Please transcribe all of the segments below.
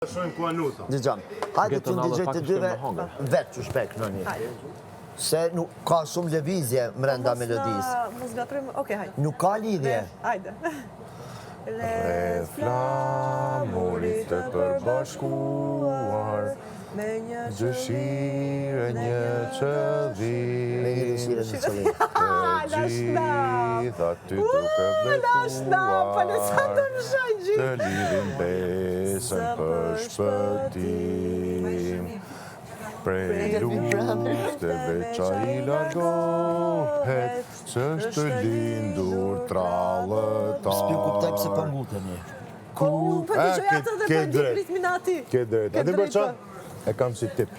Shojmë ku anuta. Dëgjam, hajde të ndigjej të dyve vetë që shpek në një. Se nuk ka shumë lëvizje mrenda melodisë. Mos gatrojmë, okej, hajde. Nuk ka lidhje. Hajde. Rreth flamurit të përbashkuar, me një dëshire një qëllim, Me një dëshire një qëllim. të gjitha ty duke betuar, të lidhin besën për shpëtim. Prej lufteve qa i largohet, që është lindur trallëtar. S'pi kuptaj pëse për nguteni. Po të gjoj atë dhe për një ritminati. Ke drejt. A ti për qanë? E kam si tip.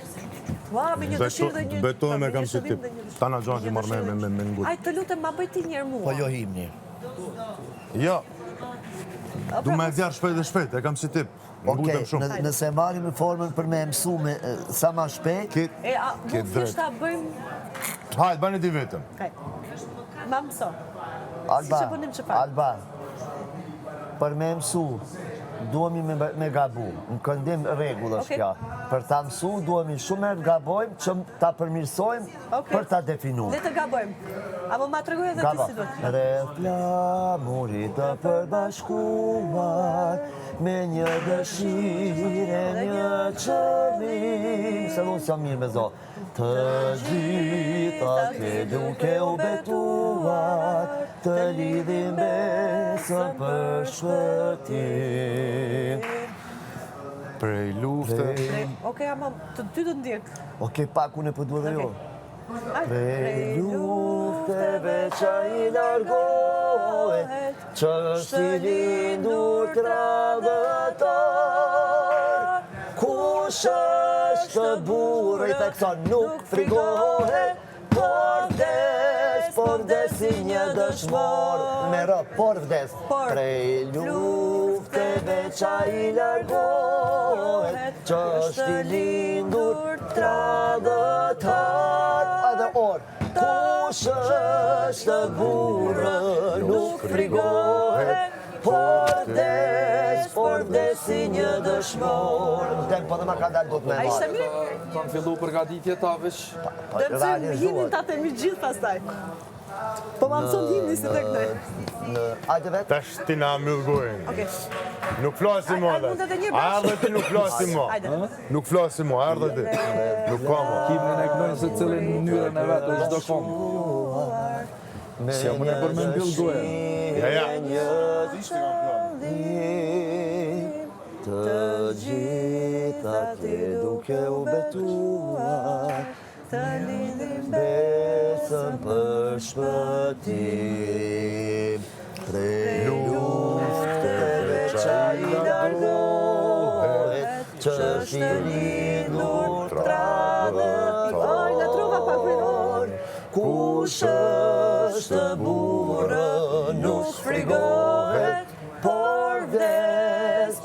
Ua, me një dëshirë dhe një... Betohem e kam si tip. Ta na gjanë që marrë me ngut. Aj, të lutem, ma bëj ti njerë mua. Po jo himni. Ja. Du me zjarë shpejt dhe shpejt, e kam si tip. Ngutem shumë. Nëse marim në formën për me mësu me sa ma shpejt, E, a, nuk thjesht ta bëjmë... Hajt, bani ti vetëm. Ma mëso. Alba, për me mësu, duhemi me gabu. Në këndim regull është kja. Për ta mësu, duhemi shumë e të gabojmë, që ta përmirësojmë për ta definu. Le të gabojmë. Apo ma të regoj edhe ti si do të. Rreth flamurit të përbashkuar, me një dëshire një qëllim. Se unë s'jam mirë me zo. Të gjitha të duke u betuar, të lidhin besën për shpëtim. Prej lufte. Okej, ama të dy të ndjek. Okej, pak unë e përdu edhe jo. Prej lufteve qa i largohet, që është i lindur tradhëtar. Kush është burri të kësa nuk frigohet, por vdes si një dëshmor. Me rë, por vdes. Prej lufteve qa i largohet, që është i lindur tradhëtar. Edhe orë. Kush është burrë nuk frigohet, por vdes si një dëshmor. Në tempo dhe ma ka dalë do të me A ishte mirë? Kanë fillu përgatitje ta veç. Dhe mësojmë himnin ta temi gjithë pastaj. Po ma mëson himni si tek ne. Ajde vetë? Tash ti na myllë gojën. Nuk flasim mua dhe. A ardhe ti nuk flasim mua. Nuk flasim mua, ardhe ti. Nuk ka mua. Himnin e kënojnë se cilin mënyrën e vetë, është do kom. Si jam unë e për me mbyll gojën. Ja. Të gjitha të duke u betuar, Të lidhim besën për shpëtim. Prej lufteve qa i largohet, që është i lindur tradhëtar. Oj, në trova pak për Kush është burrë nuk frigohet, por vdes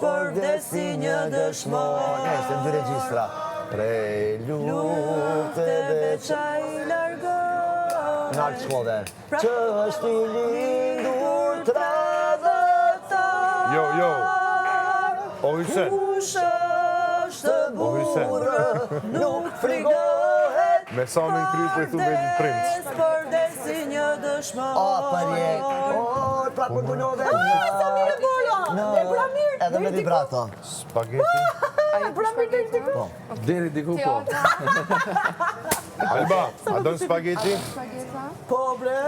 si një dëshmor. Nështë në dy regjistra. Prej lufteve qa i largohet. Në altë shkove. Që është i lindur tradhëtar. Jo. O Hysen. Kush është burrë nuk frigohet, Me samin kryt për i thu velit princ. Por vdes si një dëshmor. O, përje. O, pra për punove. Sa mirë e bora. E bura mirë. Edhe me vibrato. Spageti. E bura mirë deri diku. Deri diku po. Alba, a don spageti? Po, bre.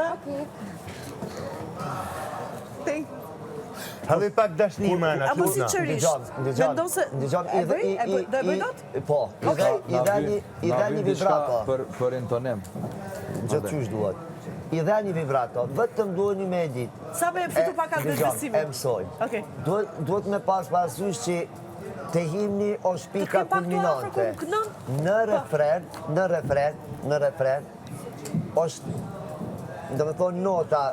Hadhe pak dashni me në Apo sinqerisht. Mendon se... Do e bëj dot? Po, i dhe një vibrato. Për intonim. Gjë qysh duhet. I dhe një vibrato, vetëm duhet një me edit. Sa me e fitu pak atë besimi? E mësoj. Duhet me pas parasysh që të himni është pika kulminante. Në refren, është, do me thonë nota,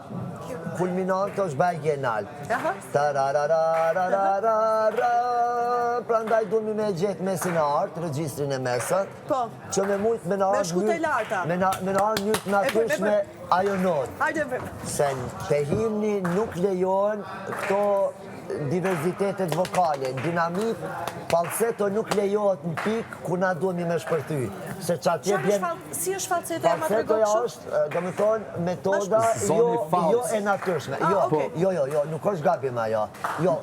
kulminante është bajgje në altë. Pra ndaj duhet me gjetë mesin e artë, regjistrin e mesët, që me mujtë me në artë njërë natyrshme ajo notë. Se të himni nuk lejohen këto diversitetet vokale, dinamik, falseto nuk lejohet në pikë ku na duhemi me shpërthy. Se që atje bjen... Si është falsetoja ma të Falsetoja rëgotë është, do me thonë, metoda jo e natyrshme. Jo, nuk është gabim ajo. Jo,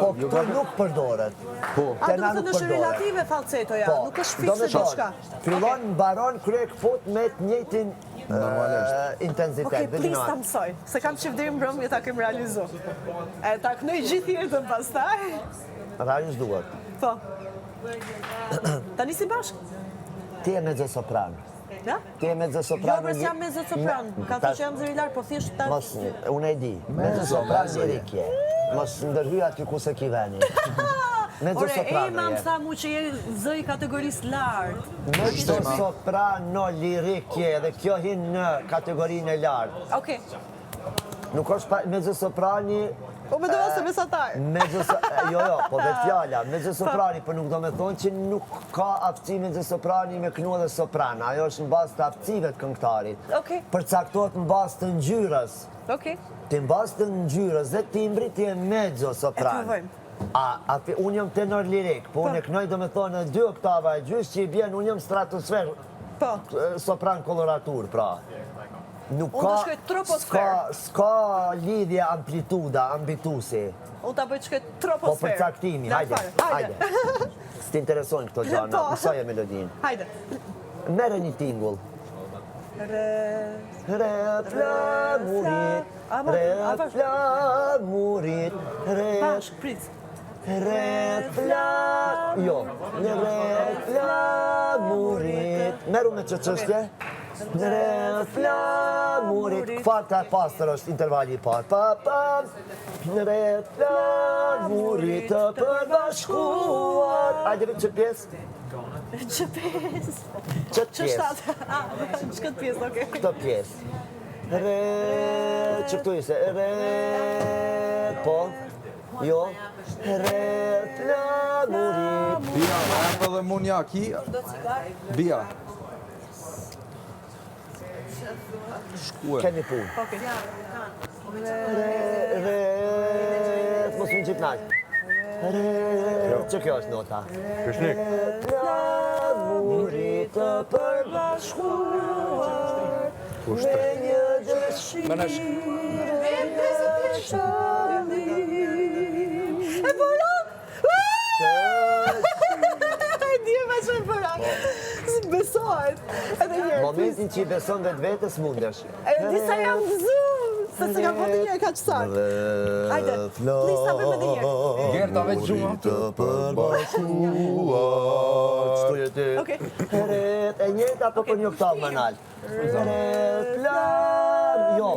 po këtu nuk përdoret. A do të është relative falsetoja, nuk është fikse diçka. Fillon, mbaron, krye këput me të njëjtin intensitet. Okej, please ta mësoj, se kam qef deri mbrëmje ta kem realizu. E ta knoj gjithë jetën pastaj. Rajus duhet. Po. Ta nisi bashkë? Ti e mezzosopran. Ja? Ti e mezzosopran. Jo, mërës jam mezzosopran. Ka të që jam zërilar, po thjesht ta... Mos, unë e di. Mezzosopran lirikje. Mos ndërhyj aty ku se ki veni. Ore, Ema më tha mu që je zëj kategorisë lartë. Mezzosoprano lirikje, dhe kjo hin në kategorinë e lartë. Okej. Nuk është mezzosoprani... Po me dova se mesatar. Jo, po vetë fjalla. Mezzosoprani, për nuk do me thonë që nuk ka aftësi mezzosoprani me kënu edhe sopran. Ajo është në bazë të aftësive të këngëtarit. Okej. Përcaktohet në bazë të ngjyrës. Okej. Ti në bazë të ngjyrës dhe timbri ti e mezzosopran. E provojmë. Unë jam tenor lirik, po unë e kënoj do me thonë 2 oktava e gjysë që i bjen, unë jam stratosfer, sopran koloratur, pra. Nuk Unë të shkoj troposfer. S'ka lidhje amplituda, ambitusi. Unë të bëjt shkoj troposfer. Po për caktimi, hajde. S'ti interesojnë këto gjana, mësoj e melodin. Hajde. Mere një tingull. Re flamurit, re flamurit, Bashk, prit. Re flamurit. Meru me që qështje? Re flamurit. Këfarta e pastër është intervali i parë. Re flamurit të përbashkuar. Ajde vetë që pjesë? Që pjesë? Qëtë Që pjesë? shtatë? Që këtë pjesë, okej. Këto pjesë. Re... Që këtu ishe? Re... Po? Jo? Re... Flamurit. Bia, erdhe dhe munjaki. Bia. Shkue. Kemi punë. Re... Mos më gjithë nalë. Re... Që kjo është nota? Këshnik. Flamurit të përbashkuar. Me një dëshirë e qëllim. E bëra? Dje me që e bëra. Së besohet. Edhe njerë. Momentin që i beson vetë vetës mundesh. Disa jam gëzu. Se se kam bëtë njerë ka qësak. Hajde, please ta bëjmë edhe njerë. Gerta veç gjuma. Të përbashkuar. Qëtu jeti. Okej. E njëta po për një oktavë më nalë. Jo.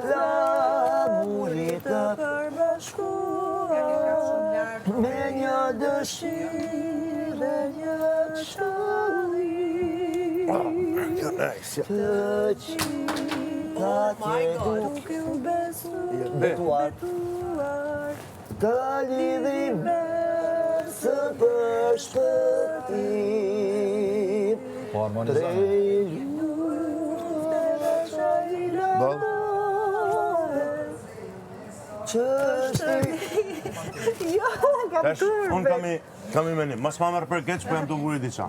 Flamurit të përbashkuar. Me një dëshirë e një qëllim. Të qita tje duke u betuar. Të lidhim së përshpëtim. Po harmonizojnë. Jo, kam Tash, unë kërbe. kam i menim. Mas ma mërë për keq, po jam të buri diqa.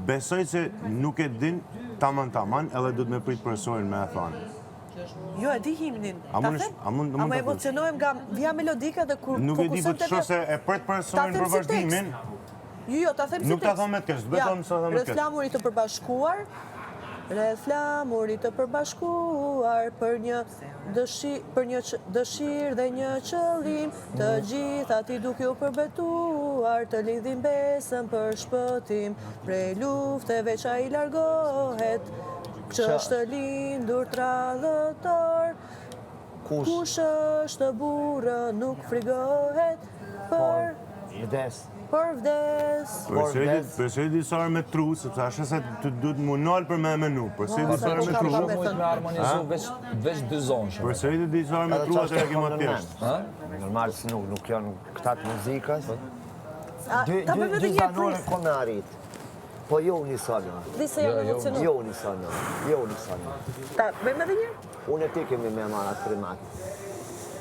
Besoj se nuk e din taman, edhe du të me prit përsorin me e thonë. Jo, e di himnin. A mund të Ama emocionohem nga vija melodika dhe kur Nuk e di po të shose e prit përsorin për vazhdimin. Jo, ta them si tekst. Nuk ta thom me tekst, vetëm sa them me tekst. Rreth flamurit të përbashkuar, rreth flamurit të përbashkuar për një dëshirë dhe një qëllim, të gjitha ti duke u përbetuar, të lidhim besën për shpëtim, prej lufteve qa i largohet, që është lindur tradhëtor, kush është burë nuk frigohet për Vdes. Përsej disarë me tru, sepse ashe se të duhet mu nalë për me menu. Përsej disarë me tru. Shumë me harmonizu veç dy zonë shumë. Përsej disarë me tru atë e kema tjeshtë. Normal se nuk janë këta të muzikës. Dy bëjmë edhe një zanore pris. kone arrit. Po jo unisonë. Disa janë emocionuar. Jo unisonë. Ta bëjmë edhe një? Unë e ti kemi me marat primat.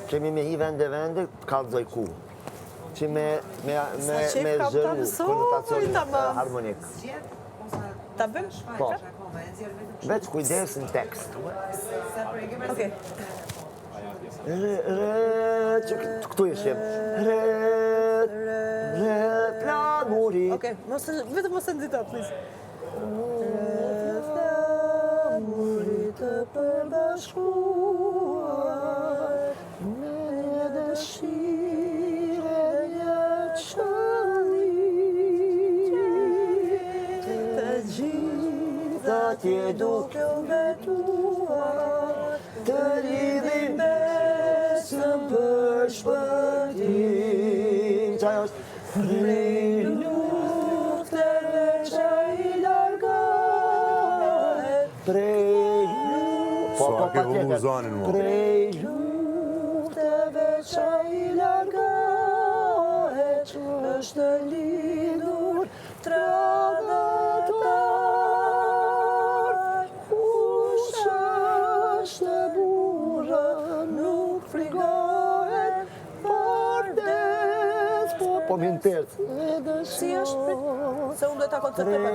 kemi me hi vende, kallëzoj ku. Që me zëru konotacionin harmonik. Ta bëm? Po. Veç kujdes në tekst. Okej. Këtu ishim. Flamuri. Okej, vetëm mos e nxito, please. Flamuri të përbashkuar me dëshire një qëllim, të gjitha tje duke u betuar, të lidhin besën për shpëtim. Qaj është? Prej lufteve që i largohet, prej lufteve që i largohet, është lidhur tradatar. Kush është burra nuk frigohet, por des Po min tërë. Si është? Se unë duhet ta koncentroj pak.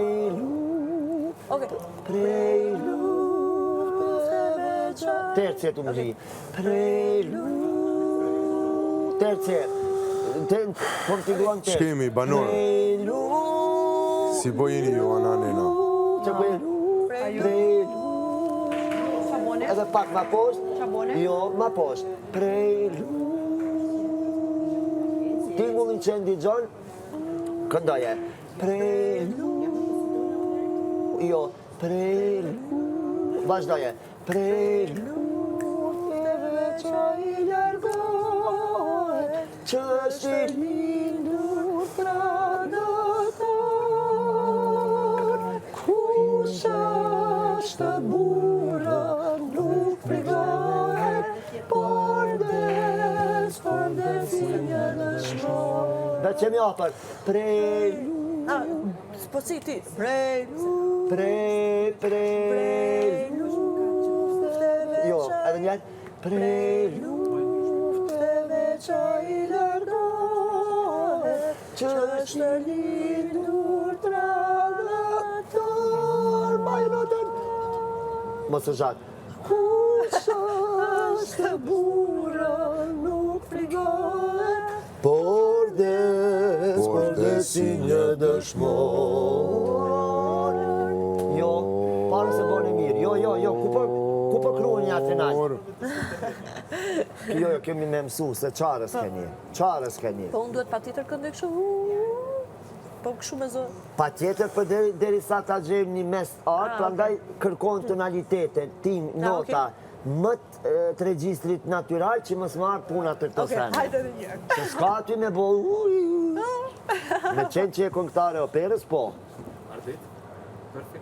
Okej. Prej lufteve që... Tercet u më zi. Prej lufteve... Tercet. Po më t'i duan tercet. Shkemi, banor. Si po jeni ju, ananina? Që po jeni? Prej lufteve... Edhe pak ma poshtë? Jo, ma poshtë. Prej lufteve... Tingullin që ndigjon, këndoje. Prej lufteve... Jo, prej lufteve... Vazhdoje. Prej lufteve që i largohet, që është i lindur tradatar. Kush është burra nuk frigohet, por des një dëshmor. Dhe që mi apër, prej lufteve... Po si ti? Prej lufteve Jo, edhe njerë. Prej lufteve që i largohet, që është lindur tradatar. Majnotën. Mos të gjatë. Kush është burra nuk frigohet, Por des si një dëshmor. Jo, parë se bërë mirë. Jo, ku për kruën një atinaj? Jo, kemi me mësu se qarës keni. po unë duhet pa tjetër këndoj kështu, po kështu me zë. Pa tjetër për deri sa ta gjejmë një mes artë, prandaj kërkon tonalitetet, tim, nota, më të regjistrit natural që mësë marë puna të këto sene. Okej, hajde dhe njërë. Se s'ka ty me bo, me qenë që e këngëtare operës, po.